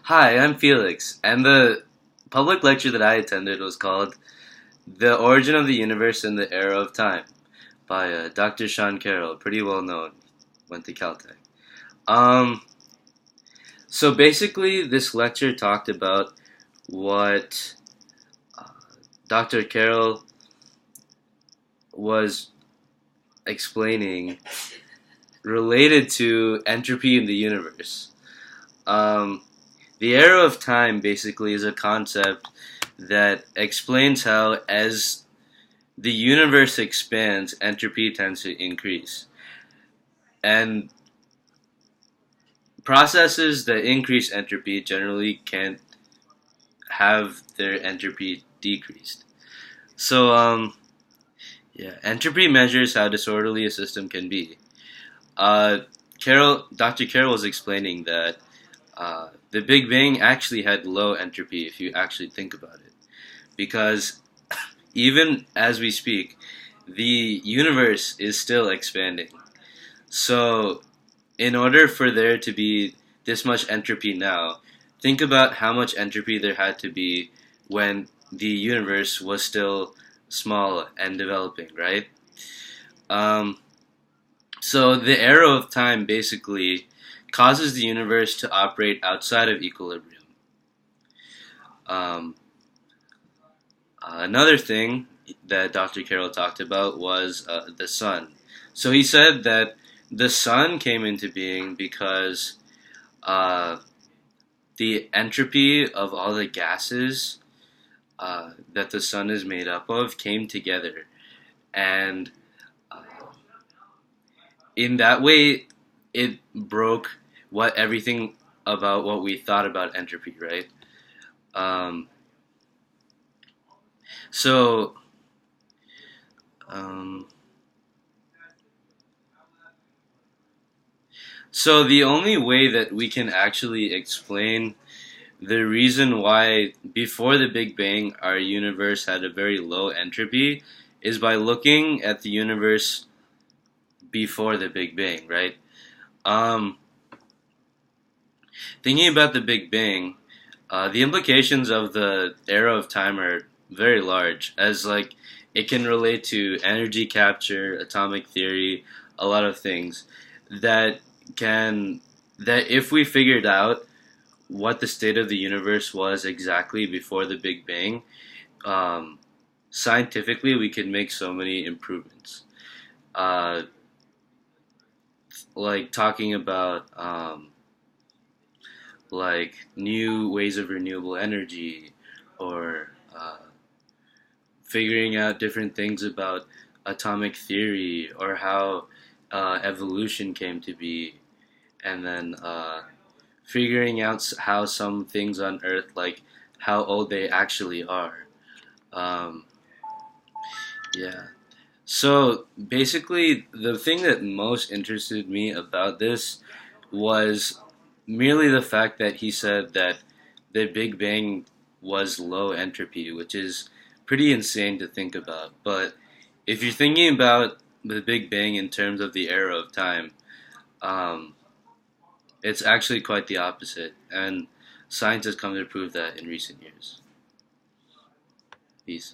Hi, I'm Felix, and the public lecture that I attended was called The Origin of the Universe in the Era of Time by Dr. Sean Carroll, pretty well known, went to Caltech. Um, so basically, this lecture talked about what uh, Dr. Carroll was explaining related to entropy in the universe. Um, the era of time basically is a concept that explains how, as the universe expands, entropy tends to increase. And processes that increase entropy generally can't have their entropy decreased. So, yeah, entropy measures how disorderly a system can be. Uh, Dr. Carroll was explaining that the Big Bang actually had low entropy if you actually think about it. Because even as we speak, the universe is still expanding. So, in order for there to be this much entropy now, think about how much entropy there had to be when the universe was still small and developing, right? Um, so the arrow of time basically causes the universe to operate outside of equilibrium. Um, Another thing that Dr. Carroll talked about was the sun. So he said that the sun came into being because uh, the entropy of all the gases that the sun is made up of came together, and uh, in that way, it broke what everything about what we thought about entropy, right? Um, so, um, so the only way that we can actually explain the reason why before the Big Bang our universe had a very low entropy is by looking at the universe before the Big Bang, right? Um, Thinking about the Big Bang, the implications of the era of time are very large, as like it can relate to energy capture, atomic theory, a lot of things that can that if we figured out what the state of the universe was exactly before the Big Bang, um, scientifically we could make so many improvements. Uh, like talking about like new ways of renewable energy or figuring out different things about atomic theory or how evolution came to be, and then figuring out how some things on Earth, like how old they actually are. Um, yeah. So basically, the thing that most interested me about this was merely the fact that he said that the Big Bang was low entropy, which is pretty insane to think about. But if you're thinking about the Big Bang in terms of the era of time, um, it's actually quite the opposite, and science has come to prove that in recent years. Peace.